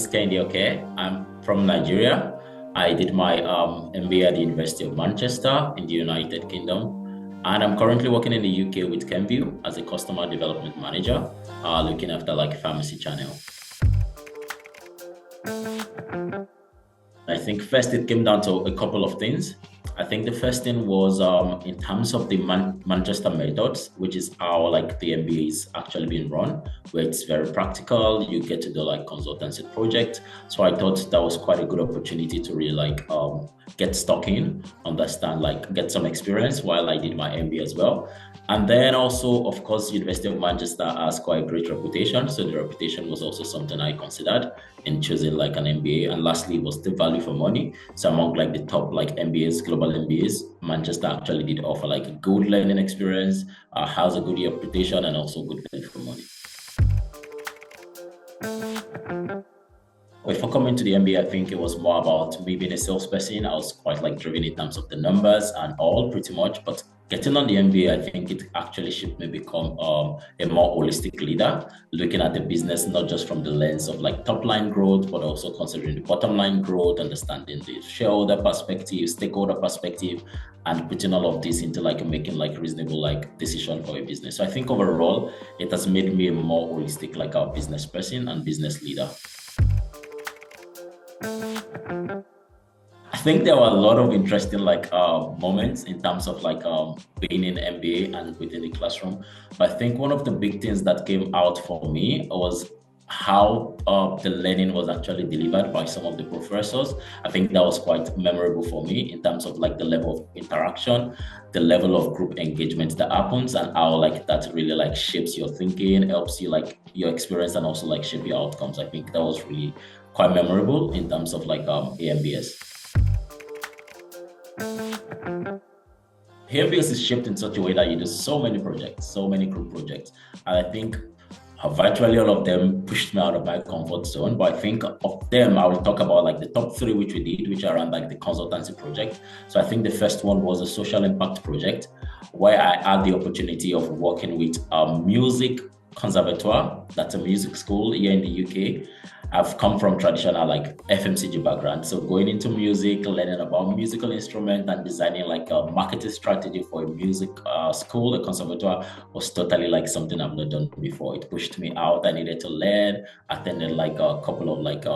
is Kehinde Oke. I'm from Nigeria. I did my MBA at the University of Manchester in the United Kingdom. And I'm currently working in the UK with Kenvue as a customer development manager, looking after like a pharmacy channel. I think first it came down to a couple of things. I think the first thing was in terms of the Manchester methods, which is how like the MBA is actually being run, where it's very practical. You get to do like consultancy project. So I thought that was quite a good opportunity to really like get stuck in, understand, like get some experience while I did my MBA as well. And then also, of course, University of Manchester has quite a great reputation. So the reputation was also something I considered in choosing like an MBA. And lastly, was the value for money. So among like the top like MBAs, global MBAs, Manchester actually did offer like a good learning experience, has a good reputation, and also good value for money. Before coming to the MBA, I think it was more about me being a salesperson. I was quite like driven in terms of the numbers and all pretty much, but getting on the MBA, I think it actually shaped me become a more holistic leader, looking at the business not just from the lens of like top line growth, but also considering the bottom line growth, understanding the shareholder perspective, stakeholder perspective, and putting all of this into like making like reasonable like decision for a business. So I think overall, it has made me a more holistic like a business person and business leader. I think there were a lot of interesting like moments in terms of like being in MBA and within the classroom. But I think one of the big things that came out for me was how the learning was actually delivered by some of the professors. I think that was quite memorable for me in terms of like the level of interaction, the level of group engagement that happens, and how like that really like shapes your thinking, helps you like your experience, and also like shape your outcomes. I think that was really quite memorable in terms of like AMBS. AMBS is shaped in such a way that you do so many projects, so many group projects. And I think virtually all of them pushed me out of my comfort zone. But I think of them, I will talk about like the top three which we did, which are around like the consultancy project. So I think the first one was a social impact project, where I had the opportunity of working with a music conservatoire, that's a music school here in the UK. I've come from traditional like FMCG background, so going into music, learning about musical instrument, and designing like a marketing strategy for a music school, a conservatoire, was totally like something I've not done before. It pushed me out. I needed to learn. Attended like a couple of like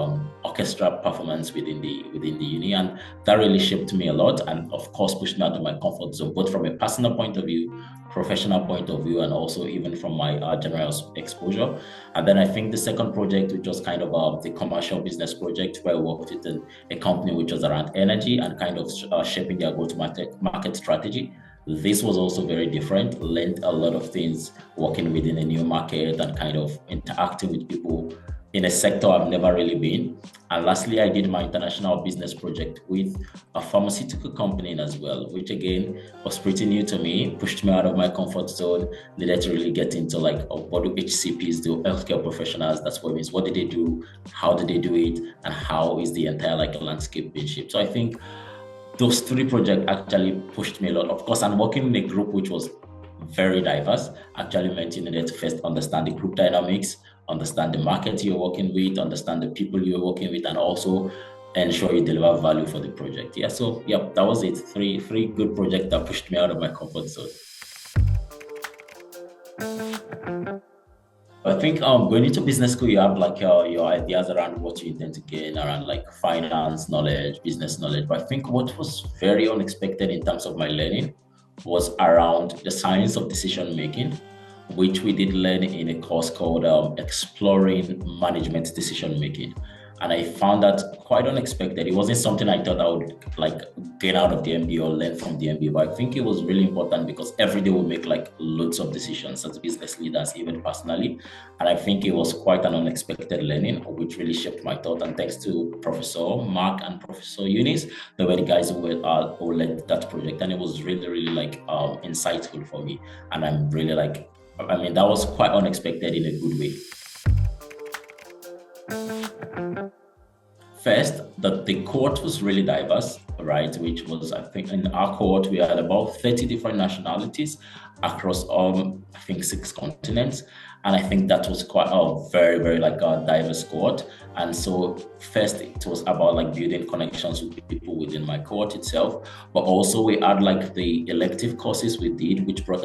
orchestra performance within the uni, and that really shaped me a lot. And of course, pushed me out of my comfort zone, both from a personal point of view, professional point of view, and also even from my general exposure. And then I think the second project, which was kind of the commercial business project, where I worked with a company which was around energy and kind of shaping their go-to-market strategy. This was also very different, learned a lot of things working within a new market and kind of interacting with people in a sector I've never really been. And lastly, I did my international business project with a pharmaceutical company as well, which again was pretty new to me, pushed me out of my comfort zone, needed to really get into like what do HCPs do, healthcare professionals, that's what it means, what did they do, how did they do it, and how is the entire like landscape being shaped. So I think those three projects actually pushed me a lot. Of course, I'm working in a group which was very diverse, actually meant you needed to first understand the group dynamics, understand the market you're working with, understand the people you're working with, and also ensure you deliver value for the project. Yeah, so yeah, that was it. Three good projects that pushed me out of my comfort zone. I think going into business school, you have like your ideas around what you intend to gain around like finance knowledge, business knowledge. But I think what was very unexpected in terms of my learning was around the science of decision making, which we did learn in a course called Exploring Management Decision Making. And I found that quite unexpected. It wasn't something I thought I would like get out of the MBA or learn from the MBA, but I think it was really important because every day we make like loads of decisions as business leaders, even personally. And I think it was quite an unexpected learning, which really shaped my thought. And thanks to Professor Mark and Professor Eunice, they were the guys who led that project. And it was really, really like insightful for me. And I'm really like, I mean, that was quite unexpected in a good way. First, the cohort was really diverse, right? Which was, I think, in our cohort, we had about 30 different nationalities across, I think, 6 continents. And I think that was quite a very, very like a diverse cohort. And so first it was about like building connections with people within my cohort itself, but also we had like the elective courses we did, which brought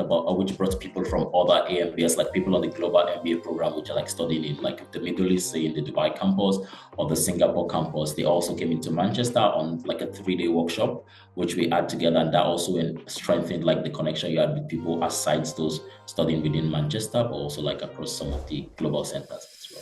people from other AMBS, like people on the global MBA program, which are like studying in like the Middle East, say in the Dubai campus or the Singapore campus. They also came into Manchester on like a 3-day workshop, which we had together, and that also strengthened like the connection you had with people aside those studying within Manchester, but also like across some of the global centers as well.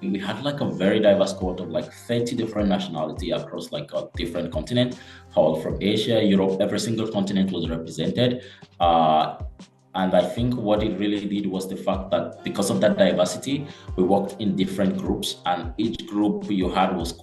We had like a very diverse cohort of like 30 different nationality across like a different continent, all from Asia, Europe, every single continent was represented. And I think what it really did was the fact that because of that diversity, we worked in different groups, and each group you had was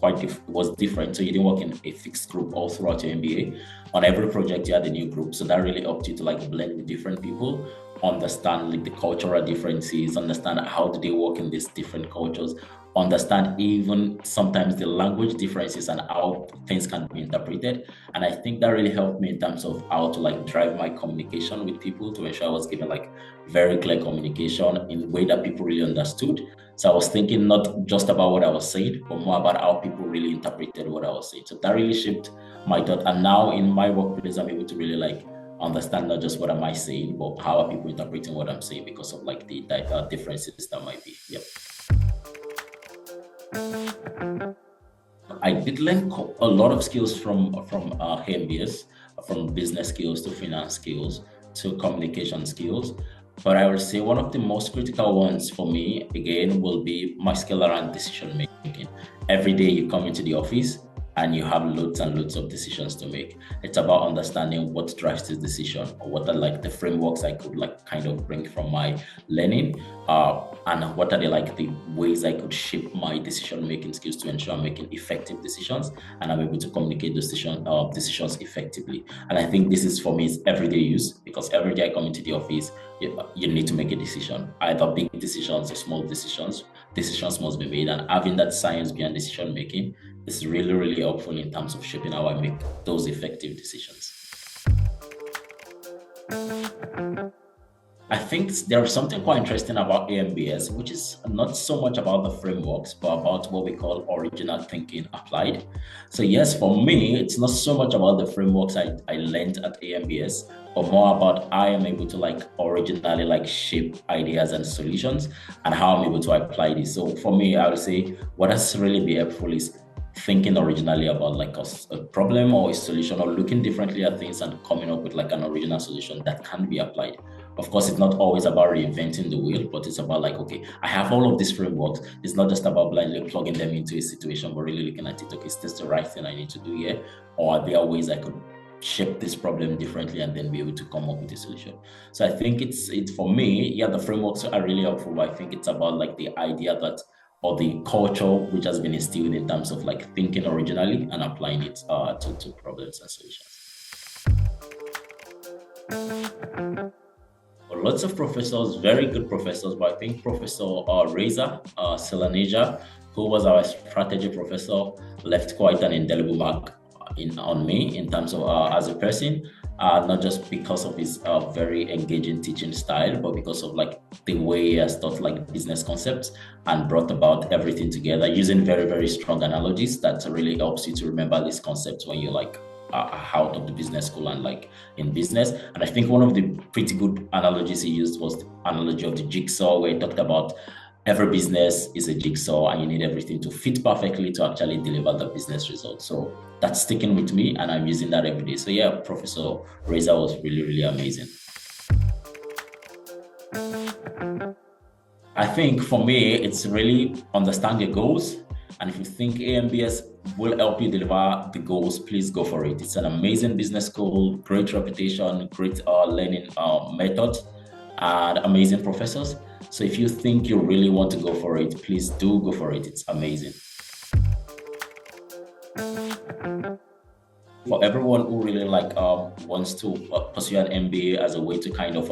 different. So you didn't work in a fixed group all throughout your MBA. On every project, you had a new group. So that really helped you to like blend with different people, understand like the cultural differences, understand how do they work in these different cultures, understand even sometimes the language differences and how things can be interpreted. And I think that really helped me in terms of how to like drive my communication with people to ensure I was giving like very clear communication in a way that people really understood. So I was thinking not just about what I was saying, but more about how people really interpreted what I was saying. So that really shaped my thought. And now in my workplace, I'm able to really like understand not just what am I saying, but how are people interpreting what I'm saying because of like the differences that might be. Yep. I did learn a lot of skills from MBS, from business skills to finance skills to communication skills. But I would say one of the most critical ones for me, again, will be my skill around decision making. Every day you come into the office and you have loads and loads of decisions to make. It's about understanding what drives this decision, or what are like the frameworks I could like kind of bring from my learning, and what are the ways I could shape my decision-making skills to ensure I'm making effective decisions and I'm able to communicate those decisions effectively. And I think this is for me is everyday use, because every day I come into the office, you need to make a decision, either big decisions or small decisions. Decisions must be made, and having that science behind decision making is really, really helpful in terms of shaping how I make those effective decisions. I think there is something quite interesting about AMBS, which is not so much about the frameworks, but about what we call original thinking applied. So yes, for me, it's not so much about the frameworks I learned at AMBS, but more about how I am able to like originally like shape ideas and solutions and how I'm able to apply this. So for me, I would say what has really been helpful is thinking originally about like a problem or a solution, or looking differently at things and coming up with like an original solution that can be applied. Of course, it's not always about reinventing the wheel, but it's about like, okay, I have all of these frameworks. It's not just about blindly plugging them into a situation, but really looking at it, okay, is this the right thing I need to do here? Or are there ways I could shape this problem differently and then be able to come up with a solution? So I think it's for me, yeah, the frameworks are really helpful, but I think it's about like the idea that, or the culture which has been instilled in terms of like thinking originally and applying it to problems and solutions. Lots of professors, very good professors, but I think Professor Reza Selaneja, who was our strategy professor, left quite an indelible mark on me in terms of as a person, not just because of his very engaging teaching style, but because of like the way he has taught like business concepts and brought about everything together using very, very strong analogies that really helps you to remember these concepts when you're like out of the business school and like in business. And I think one of the pretty good analogies he used was the analogy of the jigsaw, where he talked about every business is a jigsaw and you need everything to fit perfectly to actually deliver the business results. So that's sticking with me and I'm using that every day. So yeah, Professor Reza was really, really amazing. I think for me, it's really understand your goals. And if you think AMBS will help you deliver the goals, please go for it. It's an amazing business school, great reputation, great learning method, and amazing professors. So if you think you really want to go for it, please do go for it. It's amazing. For everyone who really like wants to pursue an MBA as a way to kind of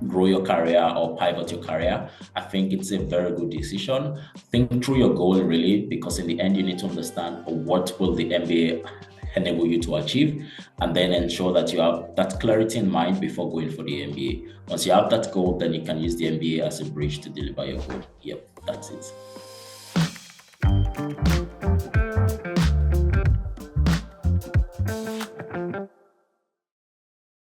grow your career or pivot your career, I think it's a very good decision. Think through your goal really, because in the end you need to understand what will the MBA enable you to achieve, and then ensure that you have that clarity in mind before going for the MBA. Once you have that goal, then you can use the MBA as a bridge to deliver your goal. Yep, that's it.